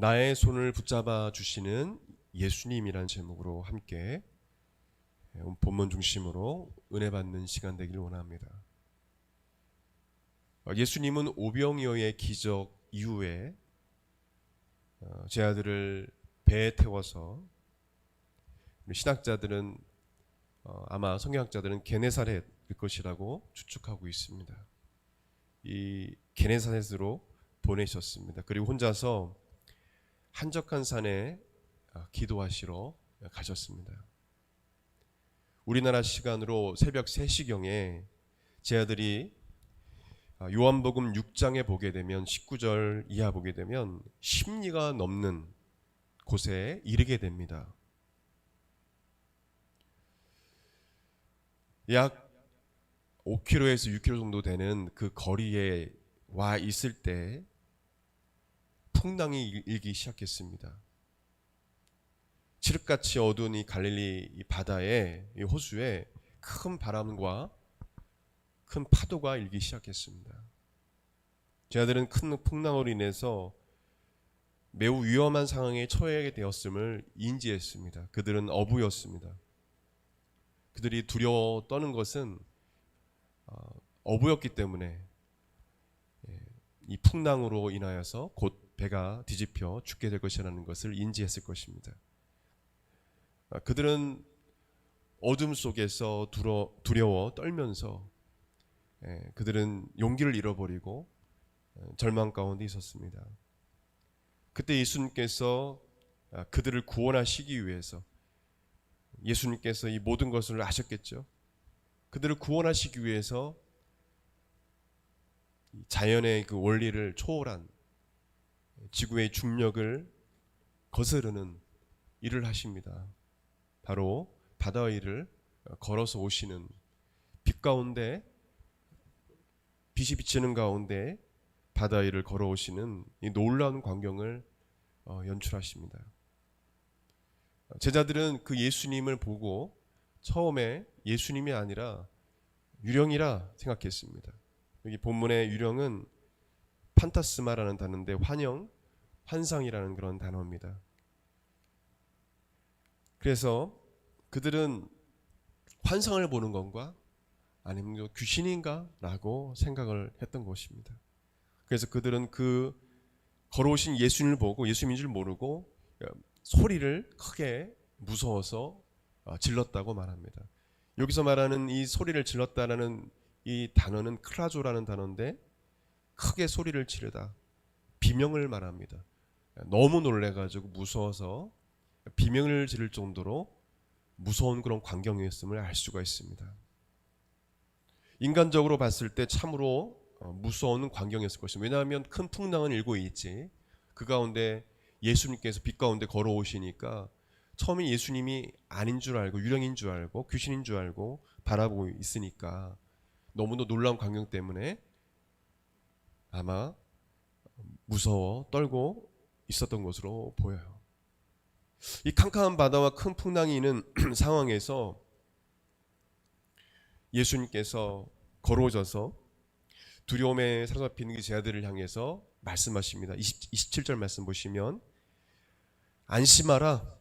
나의 손을 붙잡아 주시는 예수님이란 제목으로 함께 본문 중심으로 은혜 받는 시간 되기를 원합니다. 예수님은 오병이어의 기적 이후에 제 아들을 배에 태워서, 신학자들은 아마 성경학자들은 게네사렛일 것이라고 추측하고 있습니다. 이 게네사렛으로 보내셨습니다. 그리고 혼자서 한적한 산에 기도하시러 가셨습니다. 우리나라 시간으로 새벽 3시경에 제 아들이 요한복음 6장에 보게 되면 19절 이하 보게 되면 십리가 넘는 곳에 이르게 됩니다. 약 5km에서 6km 정도 되는 그 거리에 와 있을 때 풍랑이 일기 시작했습니다. 칠흑같이 어두운 이 갈릴리 이 바다에, 이 호수에 큰 바람과 큰 파도가 일기 시작했습니다. 제 아들은 큰 풍랑으로 인해서 매우 위험한 상황에 처하게 되었음을 인지했습니다. 그들은 어부였습니다. 그들이 두려워 떠는 것은 어부였기 때문에 이 풍랑으로 인하여서 곧 배가 뒤집혀 죽게 될 것이라는 것을 인지했을 것입니다. 그들은 어둠 속에서 두려워 떨면서 그들은 용기를 잃어버리고 절망 가운데 있었습니다. 그때 예수님께서 그들을 구원하시기 위해서, 예수님께서 이 모든 것을 아셨겠죠. 그들을 구원하시기 위해서 자연의 그 원리를 초월한 지구의 중력을 거스르는 일을 하십니다. 바로 바다 위를 걸어서 오시는, 빛 가운데, 빛이 비치는 가운데 바다 위를 걸어오시는 이 놀라운 광경을 연출하십니다. 제자들은 그 예수님을 보고 처음에 예수님이 아니라 유령이라 생각했습니다. 여기 본문의 유령은 판타스마라는 단어인데 환영, 환상이라는 그런 단어입니다. 그래서 그들은 환상을 보는 건가 아니면 귀신인가 라고 생각을 했던 것입니다. 그래서 그들은 그 걸어오신 예수님을 보고 예수님인 줄 모르고 소리를 크게 무서워서 질렀다고 말합니다. 여기서 말하는 이 소리를 질렀다라는 이 단어는 크라조라는 단어인데, 크게 소리를 지르다, 비명을 말합니다. 너무 놀래가지고 무서워서 비명을 지를 정도로 무서운 그런 광경이었음을 알 수가 있습니다. 인간적으로 봤을 때 참으로 무서운 광경이었을 것입니다. 왜냐하면 큰 풍랑은 일고 있지, 그 가운데 예수님께서 빛 가운데 걸어오시니까 처음에 예수님이 아닌 줄 알고 유령인 줄 알고 귀신인 줄 알고 바라보고 있으니까 너무도 놀라운 광경 때문에 아마 무서워 떨고 있었던 것으로 보여요. 이 캄캄한 바다와 큰 풍랑이 있는 상황에서 예수님께서 걸어오셔서 두려움에 사로잡힌 그 제 아들을 향해서 말씀하십니다. 27절 말씀 보시면 안심하라,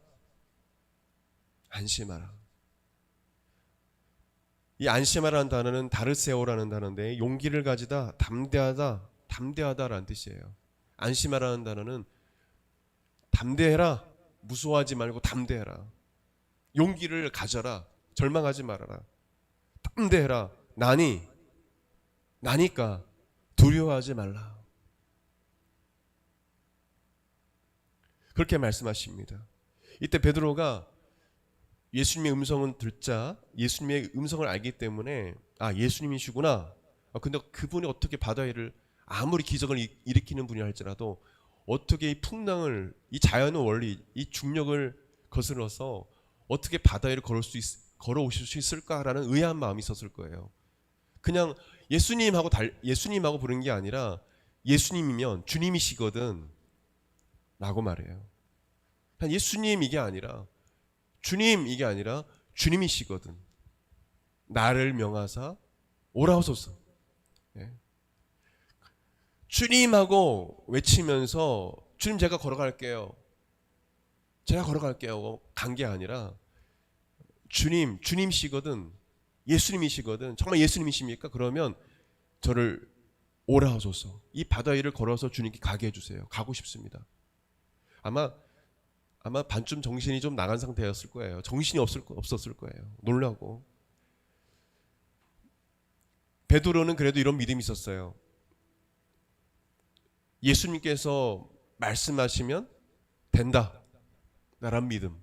안심하라. 이 안심하라는 단어는 다르세오라는 단어인데 용기를 가지다, 담대하다, 담대하다라는 뜻이에요. 안심하라는 단어는 담대해라, 무서워하지 말고 담대해라, 용기를 가져라, 절망하지 말아라, 담대해라, 나니까 두려워하지 말라. 그렇게 말씀하십니다. 이때 베드로가 예수님의 음성을 듣자 예수님의 음성을 알기 때문에 예수님이시구나. 근데 그분이 어떻게 바다 위를 아무리 기적을 일으키는 분이 할지라도 어떻게 이 풍랑을, 이 자연의 원리, 이 중력을 거슬러서 어떻게 바다 위를 걸어오실 수 있을까라는 의아한 마음이 있었을 거예요. 그냥 예수님하고 부른 게 아니라 예수님이면 주님이시거든 라고 말해요. 예수님 이게 아니라 주님 이게 아니라 주님이시거든. 나를 명하사 오라오소서. 주님하고 외치면서 주님 제가 걸어갈게요. 제가 걸어갈게요. 간 게 아니라 주님이시거든, 예수님이시거든, 정말 예수님이십니까? 그러면 저를 오라 하소서. 이 바다 위를 걸어서 주님께 가게 해주세요. 가고 싶습니다. 아마 반쯤 정신이 좀 나간 상태였을 거예요. 정신이 없었을 거예요. 놀라고. 베드로는 그래도 이런 믿음이 있었어요. 예수님께서 말씀하시면 된다 라는 믿음.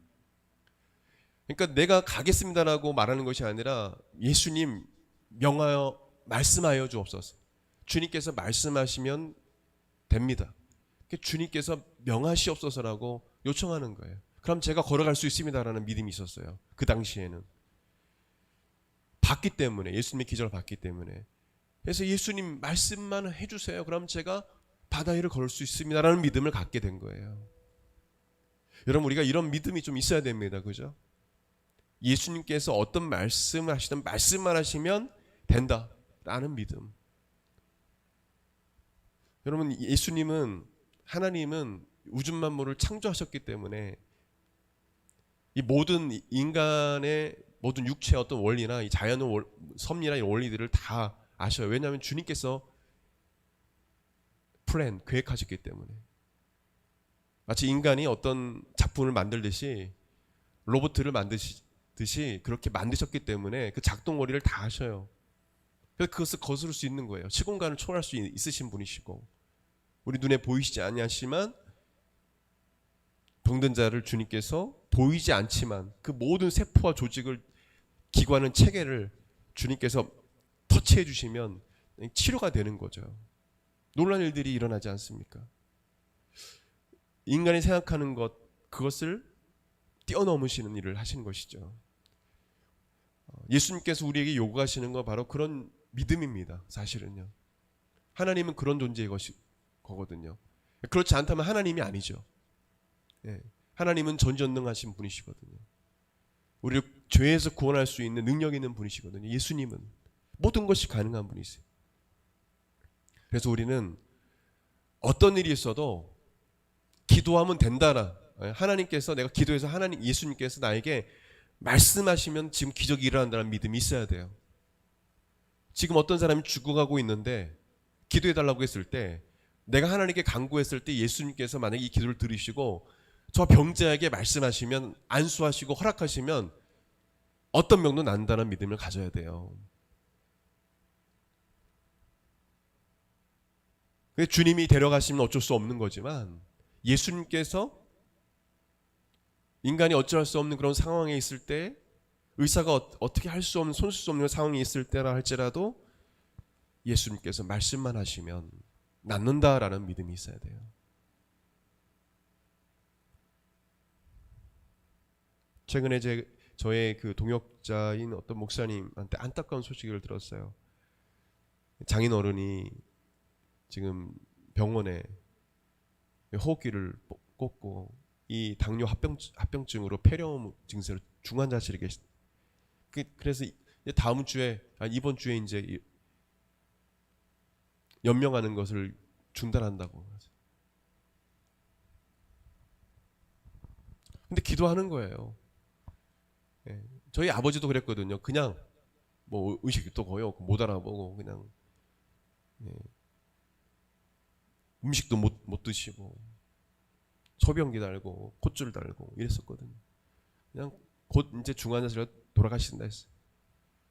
그러니까 내가 가겠습니다라고 말하는 것이 아니라 예수님 명하여 말씀하여 주옵소서. 주님께서 말씀하시면 됩니다. 주님께서 명하시옵소서라고 요청하는 거예요. 그럼 제가 걸어갈 수 있습니다라는 믿음이 있었어요. 그 당시에는. 봤기 때문에, 예수님의 기적을 봤기 때문에. 그래서 예수님 말씀만 해주세요. 그럼 제가 바다 위를 걸을 수 있습니다라는 믿음을 갖게 된 거예요. 여러분, 우리가 이런 믿음이 좀 있어야 됩니다. 그죠? 예수님께서 어떤 말씀을 하시든 말씀만 하시면 된다라는 믿음. 여러분, 하나님은 우주 만물을 창조하셨기 때문에 이 모든 인간의 모든 육체의 어떤 원리나 이 자연의 섭리나 이 원리들을 다 아셔요. 왜냐하면 주님께서 계획하셨기 때문에. 마치 인간이 어떤 작품을 만들듯이, 로봇을 만드듯이 그렇게 만드셨기 때문에 그 작동 원리를 다 아셔요. 그래서 그것을 거스를 수 있는 거예요. 시공간을 초월할 수 있으신 분이시고, 우리 눈에 보이시지 아니하시만 병든 자를 주님께서 보이지 않지만 그 모든 세포와 조직을, 기관은 체계를 주님께서 터치해 주시면 치료가 되는 거죠. 놀라운 일들이 일어나지 않습니까? 인간이 생각하는 그것을 뛰어넘으시는 일을 하시는 것이죠. 예수님께서 우리에게 요구하시는 건 바로 그런 믿음입니다. 사실은요. 하나님은 그런 존재의 거거든요. 그렇지 않다면 하나님이 아니죠. 하나님은 전지전능하신 분이시거든요. 우리를 죄에서 구원할 수 있는 능력 있는 분이시거든요. 예수님은 모든 것이 가능한 분이세요. 그래서 우리는 어떤 일이 있어도 기도하면 된다라, 하나님께서, 내가 기도해서 예수님께서 나에게 말씀하시면 지금 기적이 일어난다는 믿음이 있어야 돼요. 지금 어떤 사람이 죽어가고 있는데 기도해달라고 했을 때, 내가 하나님께 간구했을 때 예수님께서 만약에 이 기도를 들으시고 저 병자에게 말씀하시면, 안수하시고 허락하시면 어떤 병도 난다는 믿음을 가져야 돼요. 주님이 데려가시면 어쩔 수 없는 거지만, 예수님께서 인간이 어찌할 수 없는 그런 상황에 있을 때, 의사가 어떻게 할 수 없는, 손쓸 수 없는 상황에 있을 때라 할지라도 예수님께서 말씀만 하시면 낫는다라는 믿음이 있어야 돼요. 최근에 저의 그 동역자인 어떤 목사님한테 안타까운 소식을 들었어요. 장인 어른이 지금 병원에 호흡기를 꽂고 이 당뇨 합병증으로 폐렴 증세로 중환자실에 계시. 그래서 이번 주에 이제 연명하는 것을 중단한다고. 근데 기도하는 거예요. 저희 아버지도 그랬거든요. 그냥 뭐 의식도 거의 없고 못 알아보고 그냥 음식도 못 드시고 소변기 달고 콧줄 달고 이랬었거든요. 그냥 곧 이제 중환자실로 돌아가신다 했어요.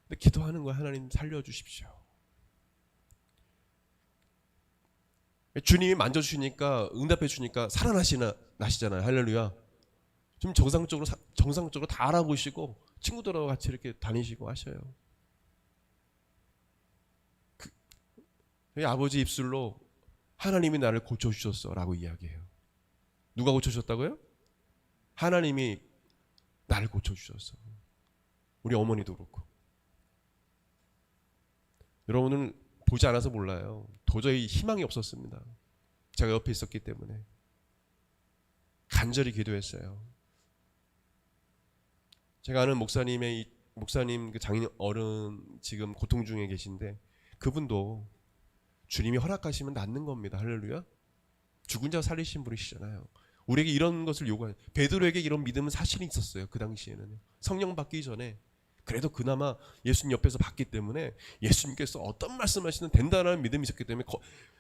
근데 기도하는 거예요. 하나님 살려주십시오. 주님이 만져주시니까, 응답해 주니까 살아나시잖아요. 할렐루야. 좀 정상적으로 다 알아보시고 친구들하고 같이 이렇게 다니시고 하셔요. 아버지 입술로 하나님이 나를 고쳐주셨어 라고 이야기해요. 누가 고쳐주셨다고요? 하나님이 나를 고쳐주셨어. 우리 어머니도 그렇고. 여러분은 보지 않아서 몰라요. 도저히 희망이 없었습니다. 제가 옆에 있었기 때문에 간절히 기도했어요. 제가 아는 목사님 그 장인 어른 지금 고통 중에 계신데, 그분도 주님이 허락하시면 낫는 겁니다. 할렐루야. 죽은 자 살리신 분이시잖아요. 우리에게 이런 것을 요구하는, 베드로에게 이런 믿음은 사실이 있었어요. 그 당시에는 성령 받기 전에. 그래도 그나마 예수님 옆에서 봤기 때문에 예수님께서 어떤 말씀하시는 된다라는 믿음이 있었기 때문에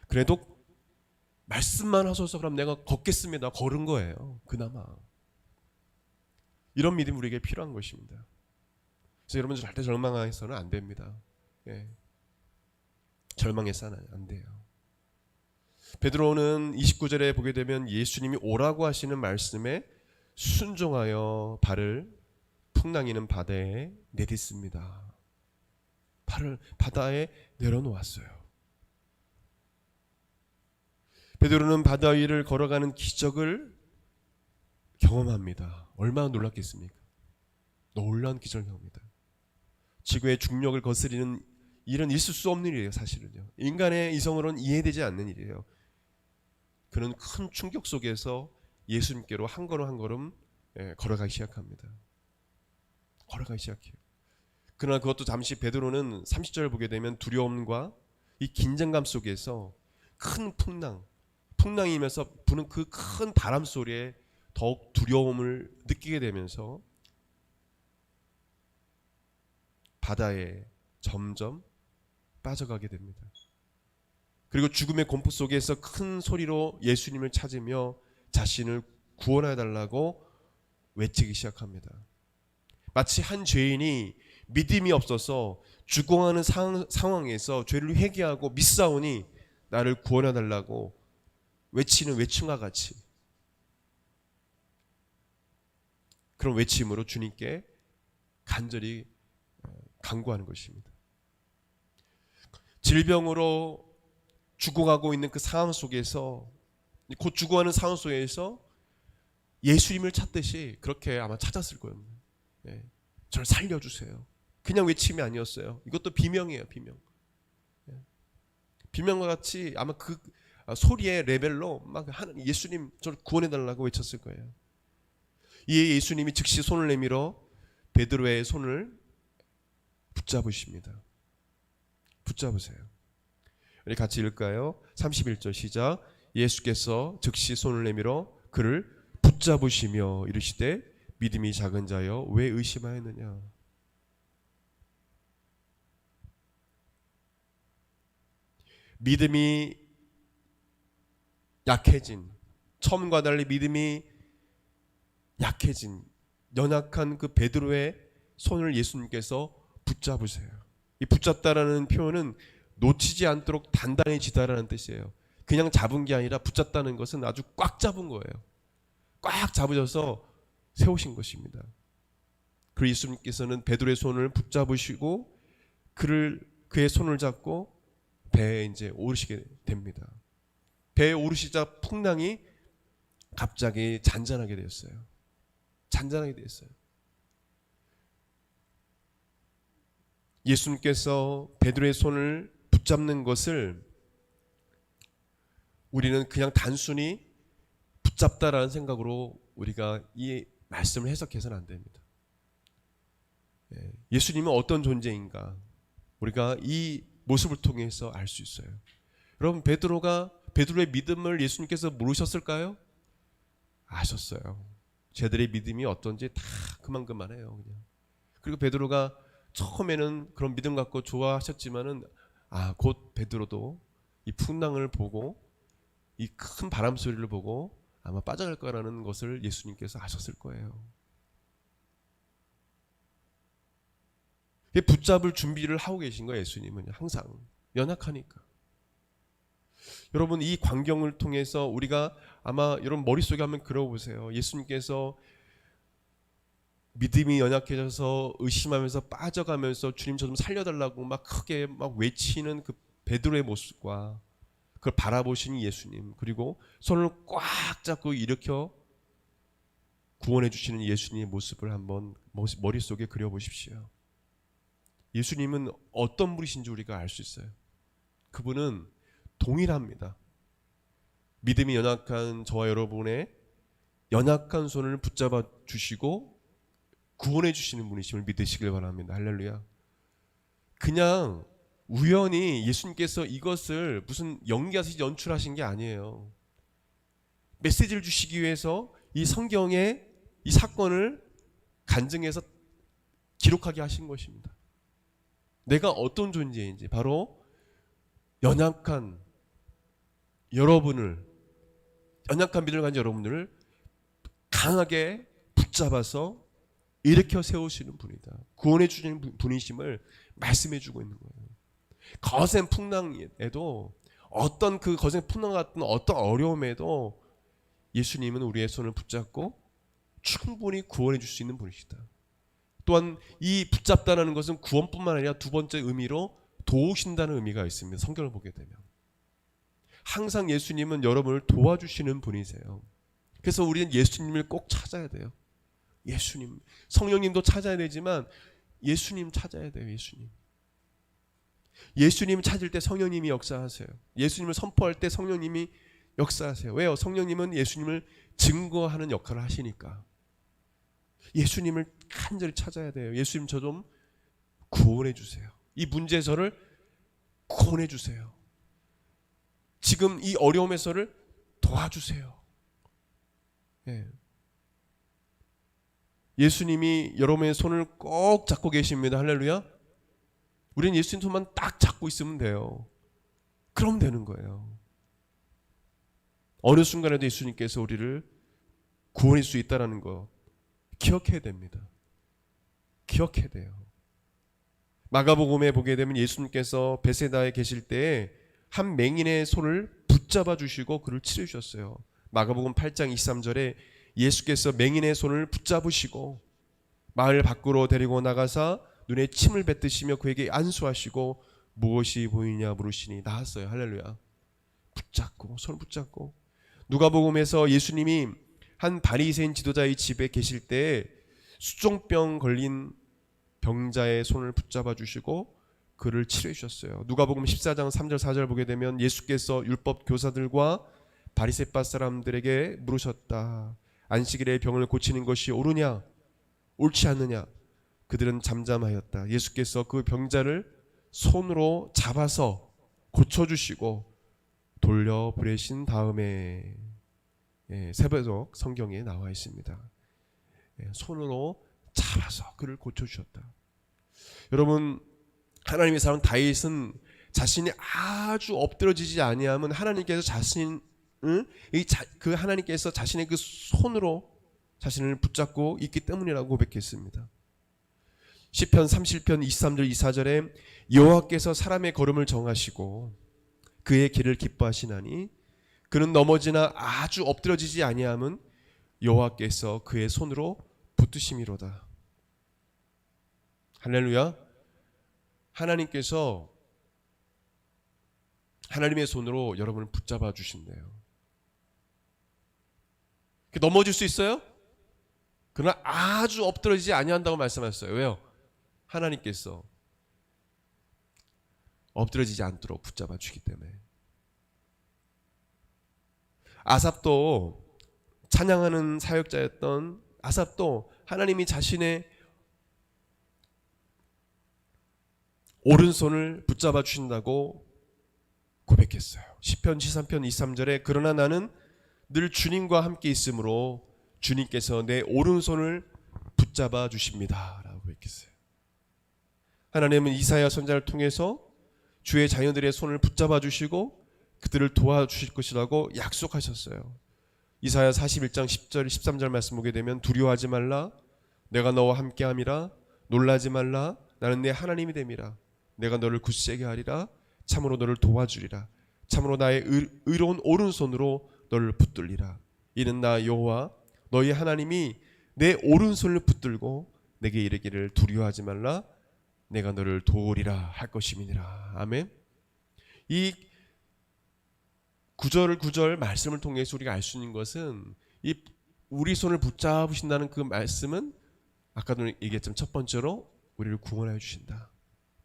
그래도 말씀만 하소서 그럼 내가 걷겠습니다. 걸은 거예요. 그나마. 이런 믿음이 우리에게 필요한 것입니다. 그래서 여러분 절대 절망해서는 안 됩니다. 예. 절망해서는 안 돼요. 베드로는 29절에 보게 되면 예수님이 오라고 하시는 말씀에 순종하여 발을 풍랑이는 바다에 내딛습니다. 발을 바다에 내려놓았어요. 베드로는 바다 위를 걸어가는 기적을 경험합니다. 얼마나 놀랐겠습니까? 놀라운 기적을 경험합니다. 지구의 중력을 거스리는 일은 있을 수 없는 일이에요. 사실은요. 인간의 이성으로는 이해되지 않는 일이에요. 그는 큰 충격 속에서 예수님께로 한 걸음 한 걸음 걸어가기 시작합니다. 걸어가기 시작해요. 그러나 그것도 잠시 베드로는 30절을 보게 되면 두려움과 이 긴장감 속에서 큰 풍랑이면서 부는 그 큰 바람 소리에 더욱 두려움을 느끼게 되면서 바다에 점점 빠져가게 됩니다. 그리고 죽음의 공포 속에서 큰 소리로 예수님을 찾으며 자신을 구원해 달라고 외치기 시작합니다. 마치 한 죄인이 믿음이 없어서 죽어가는 상황에서 죄를 회개하고 믿사오니 나를 구원해 달라고 외치는 외침과 같이 그런 외침으로 주님께 간절히 간구하는 것입니다. 질병으로 죽어가고 있는 그 상황 속에서, 곧 죽어가는 상황 속에서 예수님을 찾듯이 그렇게 아마 찾았을 거예요. 네. 저를 살려주세요. 그냥 외침이 아니었어요. 이것도 비명이에요. 비명. 네. 비명과 같이 아마 그 소리의 레벨로 막 예수님 저를 구원해달라고 외쳤을 거예요. 이에 예수님이 즉시 손을 내밀어 베드로의 손을 붙잡으십니다. 붙잡으세요. 우리 같이 읽을까요? 31절 시작. 예수께서 즉시 손을 내밀어 그를 붙잡으시며 이르시되 믿음이 작은 자여 왜 의심하였느냐. 믿음이 약해진, 처음과 달리 믿음이 약해진 연약한 그 베드로의 손을 예수님께서 붙잡으세요. 이 붙잡다라는 표현은 놓치지 않도록 단단해지다라는 뜻이에요. 그냥 잡은 게 아니라 붙잡다는 것은 아주 꽉 잡은 거예요. 꽉 잡으셔서 세우신 것입니다. 그리고 예수님께서는 베드로의 손을 붙잡으시고 그의 손을 잡고 배에 이제 오르시게 됩니다. 배에 오르시자 풍랑이 갑자기 잔잔하게 되었어요. 잔잔하게 되었어요. 예수님께서 베드로의 손을 붙잡는 것을 우리는 그냥 단순히 붙잡다라는 생각으로 우리가 이 말씀을 해석해서는 안 됩니다. 예수님은 어떤 존재인가 우리가 이 모습을 통해서 알 수 있어요. 여러분 베드로의 믿음을 예수님께서 모르셨을까요? 아셨어요. 쟤들의 믿음이 어떤지 다 그만해요. 그냥. 그리고 베드로가 처음에는 그런 믿음 갖고 좋아하셨지만은 곧 베드로도 이 풍랑을 보고 이 큰 바람 소리를 보고 아마 빠져갈 거라는 것을 예수님께서 아셨을 거예요. 붙잡을 준비를 하고 계신 거예요. 예수님은 항상 연약하니까. 여러분 이 광경을 통해서 우리가 아마 여러분 머릿속에 한번 그려보세요. 예수님께서 믿음이 연약해져서 의심하면서 빠져가면서 주님 저 좀 살려달라고 막 크게 막 외치는 그 베드로의 모습과 그걸 바라보시는 예수님, 그리고 손을 꽉 잡고 일으켜 구원해 주시는 예수님의 모습을 한번 머릿속에 그려보십시오. 예수님은 어떤 분이신지 우리가 알 수 있어요. 그분은 동일합니다. 믿음이 연약한 저와 여러분의 연약한 손을 붙잡아 주시고 구원해 주시는 분이심을 믿으시길 바랍니다. 할렐루야. 그냥 우연히 예수님께서 이것을 무슨 연기하듯이 연출하신 게 아니에요. 메시지를 주시기 위해서 이 성경에 이 사건을 간증해서 기록하게 하신 것입니다. 내가 어떤 존재인지, 바로 연약한 믿음을 가진 여러분을 강하게 붙잡아서 일으켜 세우시는 분이다. 구원해 주시는 분이심을 말씀해 주고 있는 거예요. 거센 풍랑에도, 어떤 그 거센 풍랑 같은 어떤 어려움에도 예수님은 우리의 손을 붙잡고 충분히 구원해 줄 수 있는 분이시다. 또한 이 붙잡다라는 것은 구원뿐만 아니라 두 번째 의미로 도우신다는 의미가 있습니다. 성경을 보게 되면 항상 예수님은 여러분을 도와주시는 분이세요. 그래서 우리는 예수님을 꼭 찾아야 돼요. 예수님, 성령님도 찾아야 되지만 예수님 찾아야 돼요. 예수님 찾을 때 성령님이 역사하세요. 예수님을 선포할 때 성령님이 역사하세요. 왜요? 성령님은 예수님을 증거하는 역할을 하시니까. 예수님을 간절히 찾아야 돼요. 예수님, 저 좀 구원해 주세요. 이 문제 저를 구원해 주세요. 지금 이 어려움에서를 도와주세요. 예수님이 여러분의 손을 꼭 잡고 계십니다. 할렐루야. 우리는 예수님 손만 딱 잡고 있으면 돼요. 그럼 되는 거예요. 어느 순간에도 예수님께서 우리를 구원할 수 있다는 거 기억해야 됩니다. 기억해야 돼요. 마가복음에 보게 되면 예수님께서 베세다에 계실 때에 한 맹인의 손을 붙잡아 주시고 그를 치료해 주셨어요. 마가복음 8장 23절에 예수께서 맹인의 손을 붙잡으시고 마을 밖으로 데리고 나가사 눈에 침을 뱉으시며 그에게 안수하시고 무엇이 보이냐 물으시니 나았어요. 할렐루야. 손을 붙잡고. 누가복음에서 예수님이 한 바리새인 지도자의 집에 계실 때 수종병 걸린 병자의 손을 붙잡아 주시고 그를 치료해 주셨어요. 누가복음 14장 3절 4절 보게 되면 예수께서 율법 교사들과 바리새파 사람들에게 물으셨다. 안식일에 병을 고치는 것이 옳으냐 옳지 않느냐. 그들은 잠잠하였다. 예수께서 그 병자를 손으로 잡아서 고쳐주시고 돌려보내신 다음에 세배적 성경에 나와 있습니다. 손으로 잡아서 그를 고쳐주셨다. 여러분, 하나님의 사람 다윗은 자신이 아주 엎드러지지 아니하면 하나님께서 하나님께서 자신의 그 손으로 자신을 붙잡고 있기 때문이라고 고백했습니다. 시편 30편 23절 24절에 여호와께서 사람의 걸음을 정하시고 그의 길을 기뻐하시나니 그는 넘어지나 아주 엎드러지지 아니함은 여호와께서 그의 손으로 붙드심이로다. 할렐루야. 하나님께서 하나님의 손으로 여러분을 붙잡아 주신대요. 넘어질 수 있어요? 그러나 아주 엎드러지지 아니한다고 말씀하셨어요. 왜요? 하나님께서 엎드러지지 않도록 붙잡아 주기 때문에. 아삽도 찬양하는 사역자였던 아삽도 하나님이 자신의 오른손을 붙잡아 주신다고 고백했어요. 시편 13편 23절에 그러나 나는 늘 주님과 함께 있으므로 주님께서 내 오른손을 붙잡아 주십니다 라고 고백했어요. 하나님은 이사야 선지자를 통해서 주의 자녀들의 손을 붙잡아 주시고 그들을 도와주실 것이라고 약속하셨어요. 이사야 41장 10절 13절 말씀 보게 되면 두려워하지 말라 내가 너와 함께함이라 놀라지 말라 나는 내 하나님이 됨이라 내가 너를 굳세게 하리라 참으로 너를 도와주리라 참으로 나의 의로운 오른손으로 너를 붙들리라 이는 나 여호와 너희 하나님이 내 오른손을 붙들고 내게 이르기를 두려워하지 말라 내가 너를 도우리라 할 것임이니라. 아멘. 이 구절 말씀을 통해서 우리가 알 수 있는 것은 이 우리 손을 붙잡으신다는 그 말씀은 아까도 얘기했지만 첫 번째로 우리를 구원하여 주신다.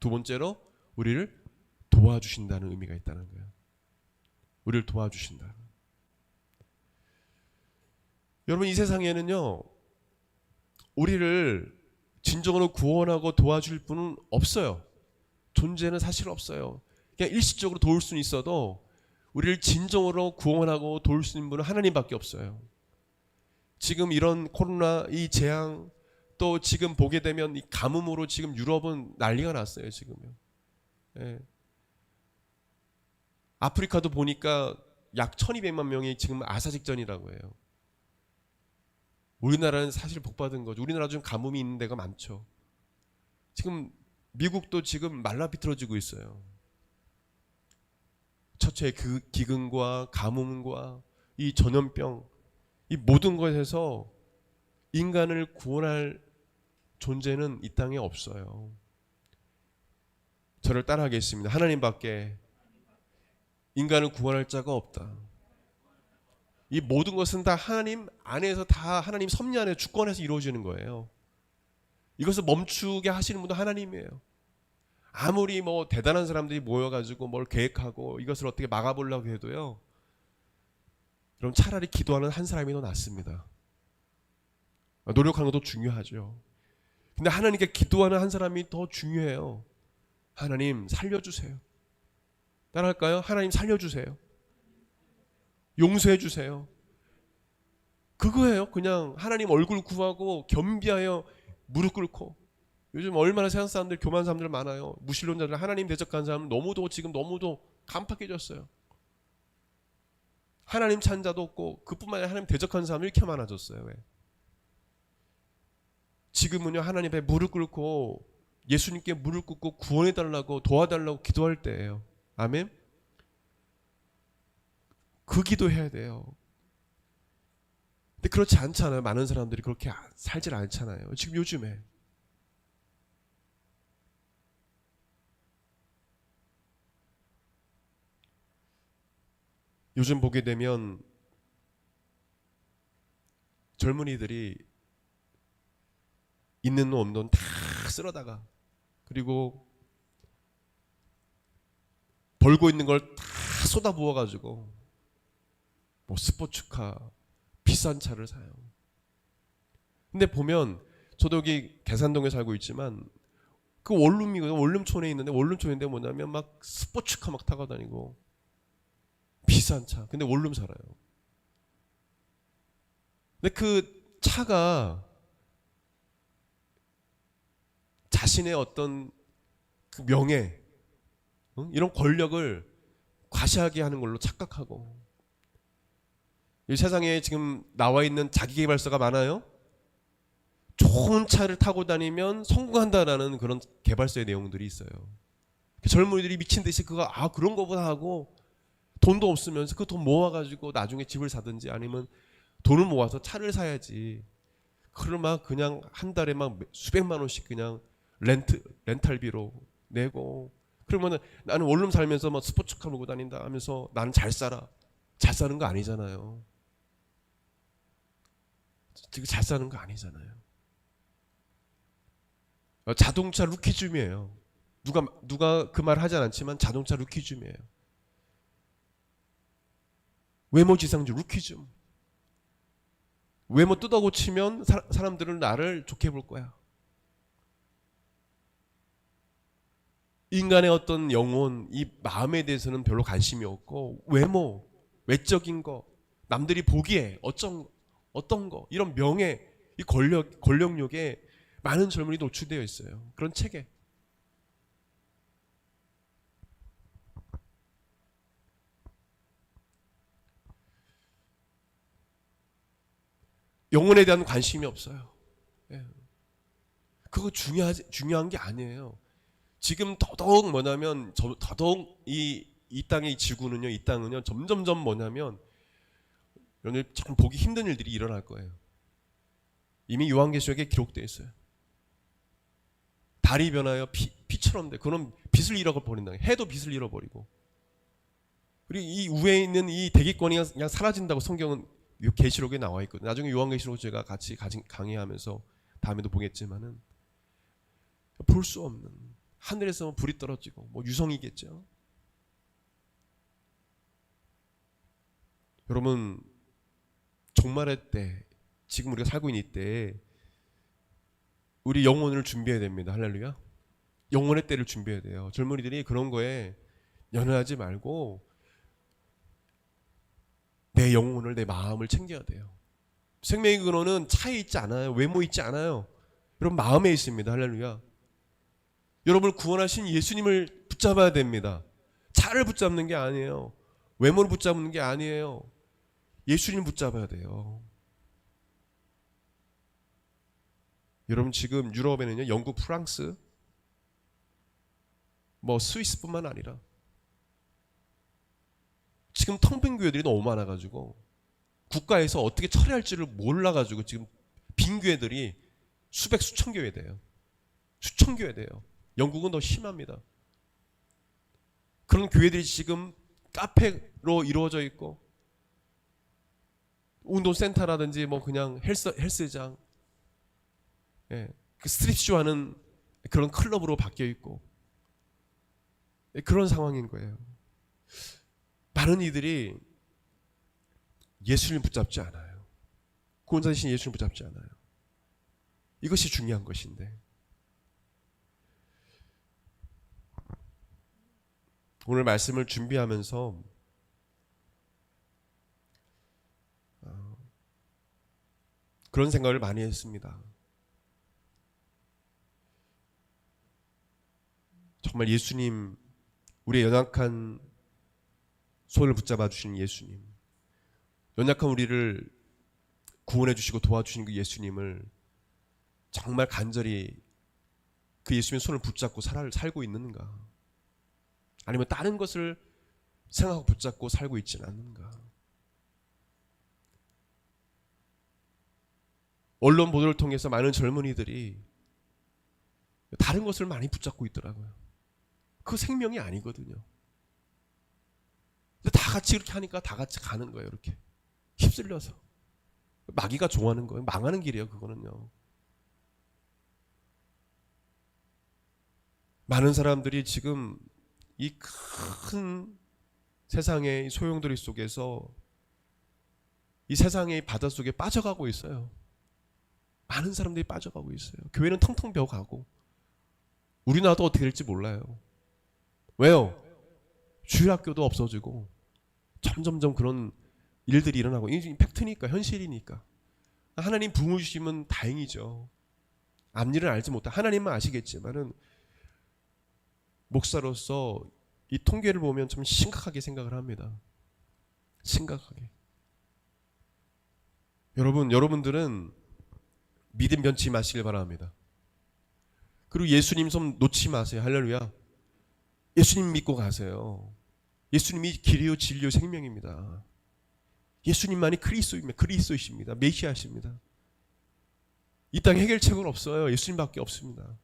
두 번째로 우리를 도와주신다는 의미가 있다는 거예요. 우리를 도와주신다. 여러분, 이 세상에는요 우리를 진정으로 구원하고 도와줄 분은 없어요. 존재는 사실 없어요. 그냥 일시적으로 도울 수는 있어도 우리를 진정으로 구원하고 도울 수 있는 분은 하나님밖에 없어요. 지금 이런 코로나 이 재앙, 또 지금 보게 되면 이 가뭄으로 지금 유럽은 난리가 났어요. 지금요. 예. 아프리카도 보니까 약 1200만 명이 지금 아사직전이라고 해요. 우리나라는 사실 복받은 거죠. 우리나라 좀 가뭄이 있는 데가 많죠. 지금 미국도 지금 말라비틀어지고 있어요. 첫째 그 기근과 가뭄과 이 전염병, 이 모든 것에서 인간을 구원할 존재는 이 땅에 없어요. 저를 따라하겠습니다. 하나님밖에 인간을 구원할 자가 없다. 이 모든 것은 다 하나님 안에서, 다 하나님 섭리 안에 주권에서 이루어지는 거예요. 이것을 멈추게 하시는 분도 하나님이에요. 아무리 뭐 대단한 사람들이 모여가지고 뭘 계획하고 이것을 어떻게 막아보려고 해도요, 그럼 차라리 기도하는 한 사람이 더 낫습니다. 노력하는 것도 중요하죠. 근데 하나님께 기도하는 한 사람이 더 중요해요. 하나님 살려주세요. 따라할까요? 하나님 살려주세요. 용서해 주세요. 그거예요. 그냥 하나님 얼굴 구하고 겸비하여 무릎 꿇고. 요즘 얼마나 세상 사람들, 교만 사람들 많아요. 무신론자들, 하나님 대적하는 사람 너무도 지금 너무도 간팍해졌어요. 하나님 찬 자도 없고, 그뿐만 아니라 하나님 대적하는 사람이 이렇게 많아졌어요. 왜? 지금은요, 하나님 앞에 무릎 꿇고 예수님께 무릎 꿇고 구원해달라고, 도와달라고 기도할 때예요. 아멘. 그 기도해야 돼요. 근데 그렇지 않잖아요. 많은 사람들이 그렇게 살질 않잖아요. 지금 요즘에 요즘 보게 되면 젊은이들이 있는 돈 없는 돈 다 쓸어다가, 그리고 벌고 있는 걸 다 쏟아부어가지고 뭐 스포츠카, 비싼 차를 사요. 근데 보면, 저도 여기 계산동에 살고 있지만 그 원룸이거든요. 원룸촌에 있는데, 원룸촌인데 뭐냐면 막 스포츠카 막 타고 다니고 비싼 차. 근데 원룸 살아요. 근데 그 차가 자신의 어떤 그 명예, 이런 권력을 과시하게 하는 걸로 착각하고, 이 세상에 지금 나와 있는 자기개발서가 많아요. 좋은 차를 타고 다니면 성공한다라는 그런 개발서의 내용들이 있어요. 젊은이들이 미친 듯이 그런 거보다 하고, 돈도 없으면서 그 돈 모아가지고 나중에 집을 사든지, 아니면 돈을 모아서 차를 사야지. 그러면 그냥 한 달에 막 수백만 원씩 그냥 렌탈비로 내고, 그러면은 나는 원룸 살면서 막 스포츠카 몰고 다닌다 하면서 나는 잘 살아. 잘 사는 거 아니잖아요. 지금 잘 사는 거 아니잖아요. 자동차 루키즘이에요. 누가 그 말 하진 않지만 자동차 루키즘이에요. 외모지상주 루키즘. 외모 뜯어고치면 사람들은 나를 좋게 볼 거야. 인간의 어떤 영혼, 이 마음에 대해서는 별로 관심이 없고, 외모, 외적인 거, 남들이 보기에 어떤 거, 이런 명예, 이 권력욕에 많은 젊은이 노출되어 있어요. 그런 책에. 영혼에 대한 관심이 없어요. 예. 그거 중요한 게 아니에요. 지금 더더욱 뭐냐면, 더더욱 이 땅의 지구는요, 이 땅은요, 점점점 뭐냐면, 여러분들 참 보기 힘든 일들이 일어날 거예요. 이미 요한계시록에 기록되어 있어요. 달이 변하여 피처럼 돼. 그럼 빛을 잃어버린다. 해도 빛을 잃어버리고. 그리고 이 위에 있는 이 대기권이 그냥 사라진다고 성경은 계시록에 나와 있거든요. 나중에 요한계시록 제가 같이 강의하면서 다음에도 보겠지만은, 볼 수 없는, 하늘에서 불이 떨어지고, 뭐 유성이겠죠. 여러분, 종말의 때, 지금 우리가 살고 있는 이때에 우리 영혼을 준비해야 됩니다. 할렐루야. 영혼의 때를 준비해야 돼요. 젊은이들이 그런 거에 연연하지 말고 내 영혼을, 내 마음을 챙겨야 돼요. 생명의 근원은 차에 있지 않아요. 외모에 있지 않아요. 여러분 마음에 있습니다. 할렐루야. 여러분을 구원하신 예수님을 붙잡아야 됩니다. 차를 붙잡는 게 아니에요. 외모를 붙잡는 게 아니에요. 예수님을 붙잡아야 돼요. 여러분 지금 유럽에는요, 영국, 프랑스, 스위스뿐만 아니라 지금 텅 빈 교회들이 너무 많아가지고 국가에서 어떻게 처리할지를 몰라가지고 지금 빈 교회들이 수백 수천 교회 돼요. 수천 교회 돼요. 영국은 더 심합니다. 그런 교회들이 지금 카페로 이루어져 있고 운동센터라든지 그냥 헬스장, 그 스트립쇼 하는 그런 클럽으로 바뀌어 있고 그런 상황인 거예요. 많은 이들이 예수님 붙잡지 않아요. 구원자 되신 예수님 붙잡지 않아요. 이것이 중요한 것인데 오늘 말씀을 준비하면서 그런 생각을 많이 했습니다. 정말 예수님, 우리의 연약한 손을 붙잡아 주시는 예수님, 연약한 우리를 구원해 주시고 도와주시는 그 예수님을 정말 간절히 그 예수님의 손을 붙잡고 살고 있는가? 아니면 다른 것을 생각하고 붙잡고 살고 있지는 않는가? 언론 보도를 통해서 많은 젊은이들이 다른 것을 많이 붙잡고 있더라고요. 그 생명이 아니거든요. 근데 다 같이 이렇게 하니까 다 같이 가는 거예요. 이렇게 휩쓸려서 마귀가 좋아하는 거예요. 망하는 길이에요. 그거는요. 많은 사람들이 지금 이 큰 세상의 소용돌이 속에서 이 세상의 바다 속에 빠져가고 있어요. 많은 사람들이 빠져가고 있어요. 교회는 텅텅 비어가고 우리나라도 어떻게 될지 몰라요. 왜요? 주일학교도 없어지고 점점점 그런 일들이 일어나고, 이게 팩트니까, 현실이니까. 하나님 부흥을 주시면 다행이죠. 앞일은 알지 못해. 하나님만 아시겠지만은 목사로서 이 통계를 보면 좀 심각하게 생각을 합니다. 심각하게. 여러분들은 믿음 변치 마시길 바랍니다. 그리고 예수님 손 놓지 마세요. 할렐루야. 예수님 믿고 가세요. 예수님이 길이요 진리요 생명입니다. 예수님만이 그리스도이십니다. 메시아십니다. 이 땅에 해결책은 없어요. 예수님밖에 없습니다.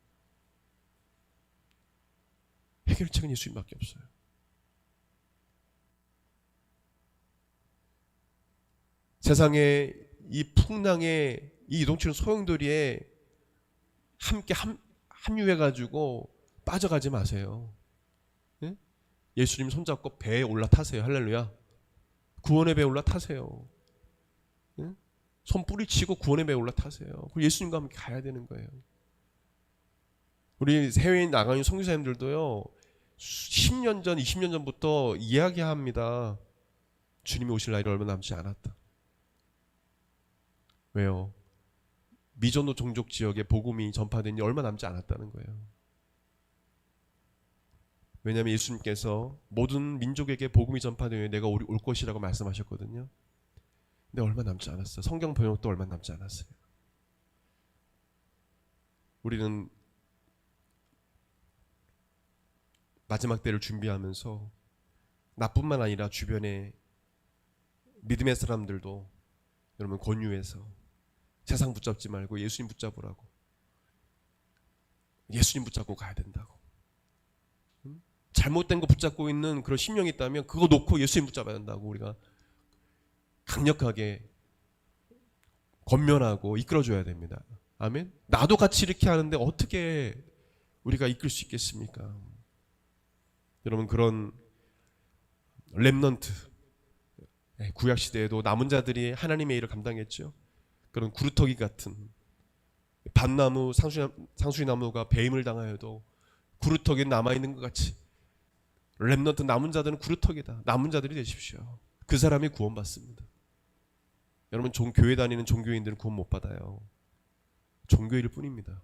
해결책은 예수님밖에 없어요. 세상에 이 풍랑에 이 이동치는 소용돌이에 함께 합류해가지고 빠져가지 마세요. 예? 예수님 손잡고 배에 올라타세요. 할렐루야. 구원의 배에 올라타세요. 예? 손 뿌리치고 구원의 배에 올라타세요. 그리고 예수님과 함께 가야 되는 거예요. 우리 해외에 나가는 선교사님들도요, 10년 전, 20년 전부터 이야기합니다. 주님이 오실 날이 얼마 남지 않았다. 왜요? 미전도 종족 지역에 복음이 전파된 지 얼마 남지 않았다는 거예요. 왜냐하면 예수님께서 모든 민족에게 복음이 전파되면 내가 올 것이라고 말씀하셨거든요. 근데 얼마 남지 않았어요. 성경 번역도 얼마 남지 않았어요. 우리는 마지막 때를 준비하면서 나뿐만 아니라 주변에 믿음의 사람들도 여러분 권유해서 세상 붙잡지 말고 예수님 붙잡으라고, 예수님 붙잡고 가야 된다고. 잘못된 거 붙잡고 있는 그런 심령이 있다면 그거 놓고 예수님 붙잡아야 된다고 우리가 강력하게 권면하고 이끌어줘야 됩니다. 아멘. 나도 같이 이렇게 하는데 어떻게 우리가 이끌 수 있겠습니까? 여러분, 그런 렘넌트, 구약 시대에도 남은 자들이 하나님의 일을 감당했죠. 그런 구루터기 같은 밭나무, 상수리나무가 배임을 당하여도 구루터기에 남아있는 것 같이 렘넌트, 남은 자들은 구루터기다. 남은 자들이 되십시오. 그 사람이 구원받습니다. 여러분, 교회 다니는 종교인들은 구원 못 받아요. 종교일 뿐입니다.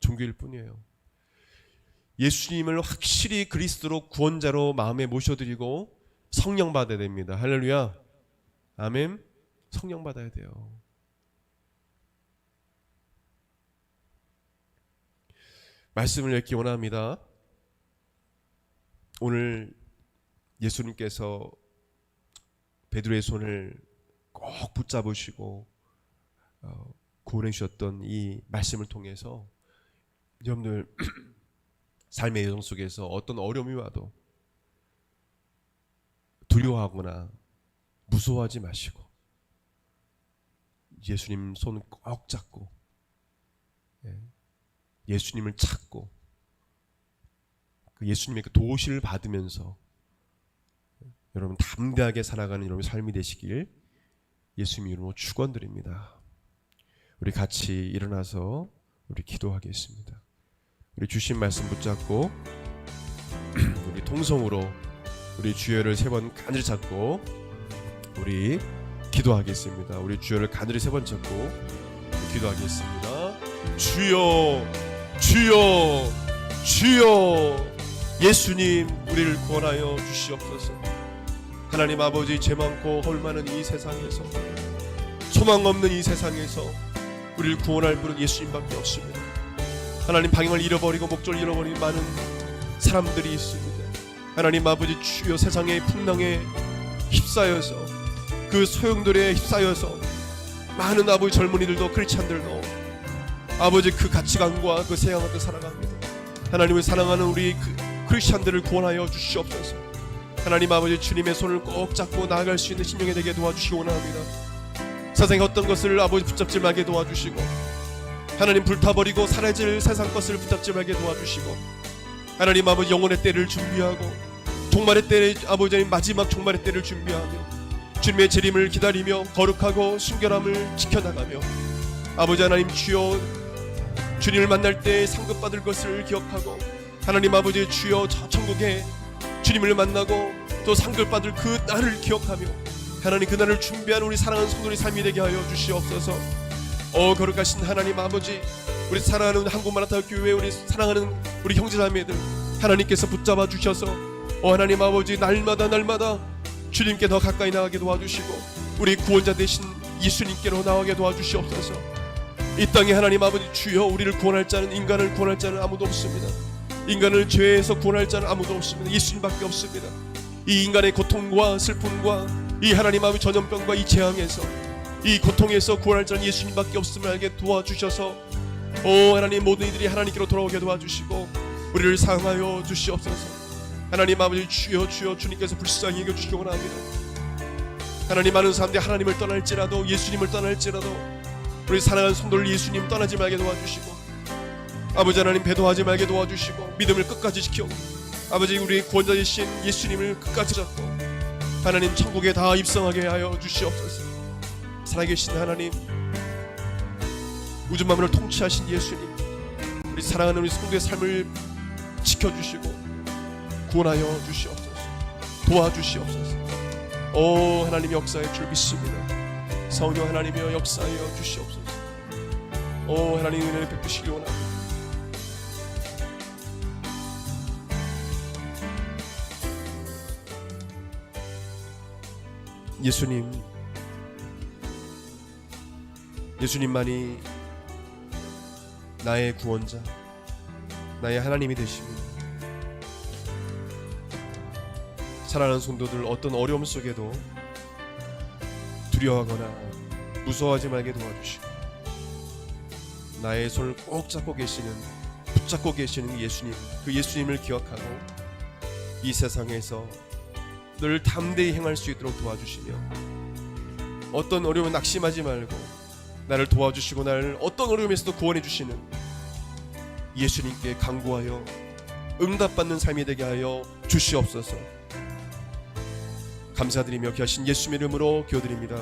종교일 뿐이에요. 예수님을 확실히 그리스도로 구원자로 마음에 모셔드리고 성령 받아야 됩니다. 할렐루야. 아멘. 성령 받아야 돼요. 말씀을 읽기 원합니다. 오늘 예수님께서 베드로의 손을 꼭 붙잡으시고 구원해 주셨던 이 말씀을 통해서 여러분들 삶의 여정 속에서 어떤 어려움이 와도 두려워하거나 무서워하지 마시고 예수님 손을 꼭 잡고 예수님을 찾고 그 예수님의 그 도우심을 받으면서 여러분 담대하게 살아가는 여러분의 삶이 되시길 예수님 이름으로 축원드립니다. 우리 같이 일어나서 우리 기도하겠습니다. 우리 주신 말씀 붙잡고 우리 통성으로 우리 주여를 3번 간절히 잡고 우리 기도하겠습니다. 우리 주여를 간절히 3번 잡고 기도하겠습니다. 주여, 주여, 주여, 예수님 우리를 구원하여 주시옵소서. 하나님 아버지, 죄 많고 헐 많은 이 세상에서, 소망 없는 이 세상에서 우리를 구원할 분은 예수님밖에 없습니다. 하나님, 방향을 잃어버리고 목적을 잃어버린 많은 사람들이 있습니다. 하나님 아버지, 주여, 세상의 풍랑에 휩싸여서 그 소용돌이에 휩싸여서 많은 아버지 젊은이들도 크리스찬들도 아버지 그 가치관과 그 세상을 살아갑니다. 하나님을 사랑하는 우리 크리스찬들을 구원하여 주시옵소서. 하나님 아버지, 주님의 손을 꼭 잡고 나아갈 수 있는 심령이 되게 도와주시기 원합니다. 세상의 어떤 것을 아버지 붙잡지 말게 도와주시고, 하나님 불타버리고 사라질 세상 것을 붙잡지 말게 도와주시고, 하나님 아버지 영혼의 때를 준비하고 종말의 때에 아버지 마지막 종말의 때를 준비하며 주님의 재림을 기다리며 거룩하고 순결함을 지켜나가며 아버지 하나님 주여, 주님을 만날 때 상급받을 것을 기억하고 하나님 아버지 주여, 저 천국에 주님을 만나고 또 상급받을 그 날을 기억하며 하나님 그 날을 준비하는 우리 사랑하는 성도의 삶이 되게 하여 주시옵소서. 거룩하신 하나님 아버지, 우리 사랑하는 한국마라타교회 우리 사랑하는 우리 형제자매들 하나님께서 붙잡아 주셔서 하나님 아버지 날마다 주님께 더 가까이 나가게 도와주시고 우리 구원자 되신 예수님께로 나가게 도와주시옵소서. 이 땅에 하나님 아버지 주여, 우리를 구원할 자는, 인간을 구원할 자는 아무도 없습니다. 인간을 죄에서 구원할 자는 아무도 없습니다. 예수님밖에 없습니다. 이 인간의 고통과 슬픔과 이 하나님 아버지 전염병과 이 재앙에서, 이 고통에서 구원할 자는 예수님밖에 없음을 알게 도와주셔서 하나님, 모든 이들이 하나님께로 돌아오게 도와주시고 우리를 사랑하여 주시옵소서. 하나님 아버지 주여, 주님께서 불쌍히 여겨주시기 원합니다. 하나님, 많은 사람들이 하나님을 떠날지라도, 예수님을 떠날지라도 우리 사랑하는 성도를 예수님 떠나지 말게 도와주시고 아버지 하나님 배도하지 말게 도와주시고 믿음을 끝까지 지켜 아버지 우리 구원자 되신 예수님을 끝까지 잡고 하나님 천국에 다 입성하게 하여 주시옵소서. 살아계신 하나님, 우주 만물을 통치하신 예수님, 우리 사랑하는 우리 성도의 삶을 지켜주시고 구원하여 주시옵소서. 도와주시옵소서. 하나님 역사의 줄 믿습니다. 성령 하나님이여 역사하여 주시옵소서. 하나님 은혜를 베푸시기 원합니다. 예수님만이 나의 구원자, 나의 하나님이 되십니다. 사랑하는 성도들, 어떤 어려움 속에도 두려워하거나 무서워하지 말게 도와주시고 나의 손을 꼭 잡고 계시는, 붙잡고 계시는 예수님, 그 예수님을 기억하고 이 세상에서 늘 담대히 행할 수 있도록 도와주시며 어떤 어려움에 낙심하지 말고 나를 도와주시고 나를 어떤 어려움에서도 구원해 주시는 예수님께 간구하여 응답받는 삶이 되게 하여 주시옵소서. 감사드리며 귀하신 예수님의 이름으로 기도드립니다.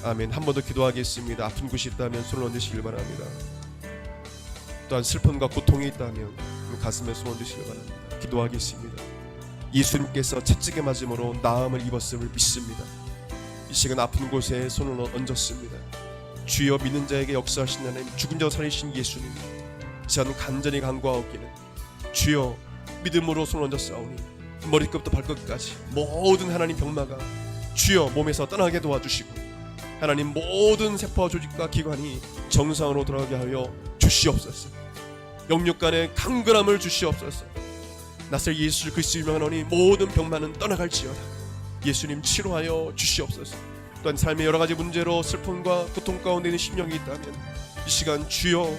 아멘. 한 번 더 기도하겠습니다. 아픈 곳이 있다면 손을 얹으시길 바랍니다. 또한 슬픔과 고통이 있다면 가슴에 손을 얹으시길 바랍니다. 기도하겠습니다. 예수님께서 채찍에 맞음으로 나음을 입었음을 믿습니다. 이 시간 아픈 곳에 손을 얹었습니다. 주여, 믿는 자에게 역사하신 하나님, 죽은 자 살리신 예수님, 이 시간 간절히 간구하옵기는 주여, 믿음으로 손을 얹었사오니 머리끝부터 발끝까지 모든 하나님 병마가 주여 몸에서 떠나게 도와주시고 하나님 모든 세포와 조직과 기관이 정상으로 돌아가게 하여 주시옵소서. 영육간의 강건함을 주시옵소서. 나살 예수 그리스도 유명하노니 모든 병만은 떠나갈지어다. 예수님 치료하여 주시옵소서. 또한 삶의 여러가지 문제로 슬픔과 고통 가운데 있는 심령이 있다면 이 시간 주여,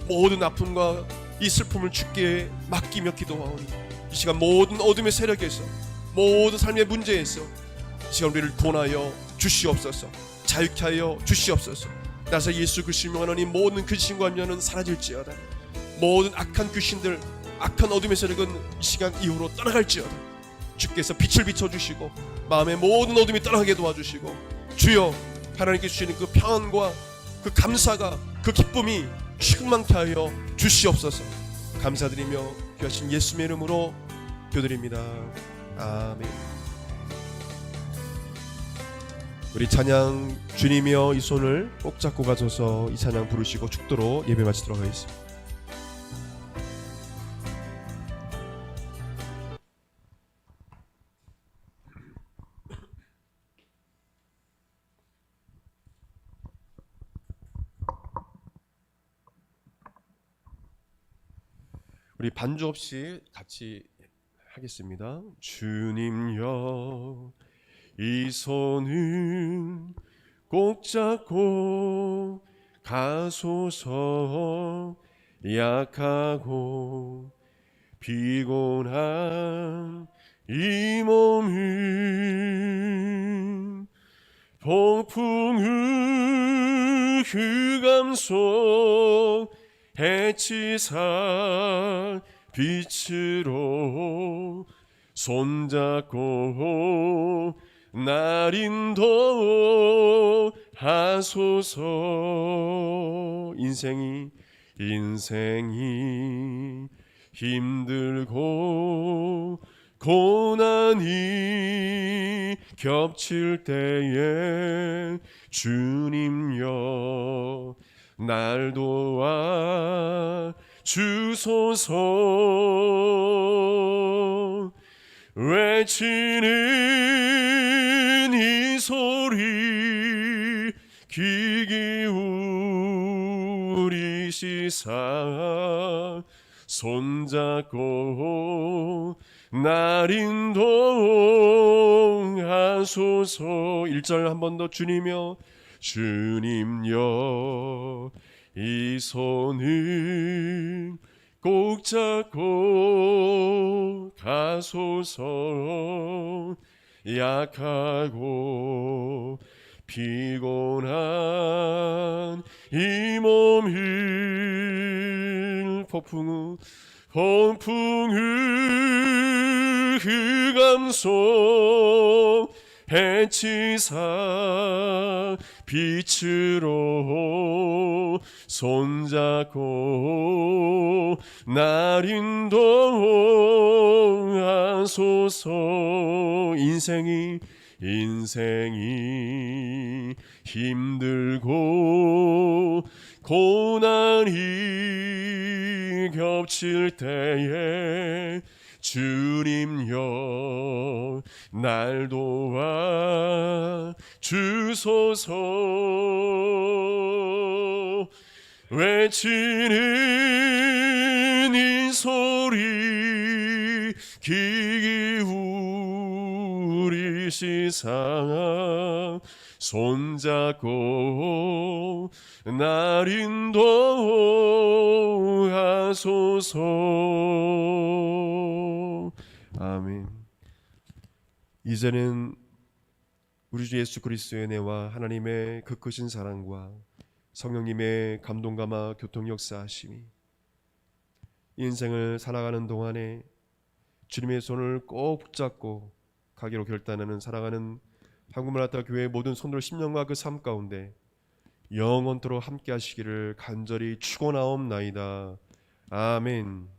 모든 아픔과 이 슬픔을 주께 맡기며 기도하오니 이 시간 모든 어둠의 세력에서, 모든 삶의 문제에서 이 시간 우리를 구원하여 주시옵소서. 자유케 하여 주시옵소서. 나사 예수 그리스도 유명하노니 모든 근심과 염려는 사라질지어다. 모든 악한 귀신들, 악한 어둠의 세력은 이 시간 이후로 떠나갈지어다. 주께서 빛을 비춰주시고 마음의 모든 어둠이 떠나게 도와주시고 주여, 하나님께 주시는 그 평안과 그 감사가, 그 기쁨이 충만케 하여 주시옵소서. 감사드리며 귀하신 예수님의 이름으로 기도드립니다. 아멘. 우리 찬양 주님이여 이 손을 꼭 잡고 가셔서 이 찬양 부르시고 축도로 예배 마치도록 하겠습니다. 우리 반주 없이 같이 하겠습니다. 주님여 이 손은 꼭 잡고 가소서. 약하고 피곤한 이 몸은 폭풍의 흑암 속 해치사 빛으로 손잡고 날 인도하소서. 인생이 힘들고 고난이 겹칠 때에 주님여 날 도와 주소서. 외치는 이 소리 귀 기울이시사 손잡고 날 인도하소서. 1절 한 번 더. 주님여 주님여 이 손을 꼭 잡고 가소서. 약하고 피곤한 이 몸을 폭풍의 흑암 속 해치사 빛으로 손잡고 날 인도하소서. 인생이 힘들고 고난이 겹칠 때에 주님여 날 도와 주소서. 외치는 이 소리 귀 기울이시사 손잡고 날 인도하소서. 아멘. 이제는 우리 주 예수 그리스도의 은혜와 하나님의 그 크신 사랑과 성령님의 감동감화 교통 역사하심이 인생을 살아가는 동안에 주님의 손을 꼭 붙잡고 가기로 결단하는 살아가는 한국마라타 교회의 모든 손들 심령과 그 삶 가운데 영원토록 함께 하시기를 간절히 축원하옵나이다. 아멘.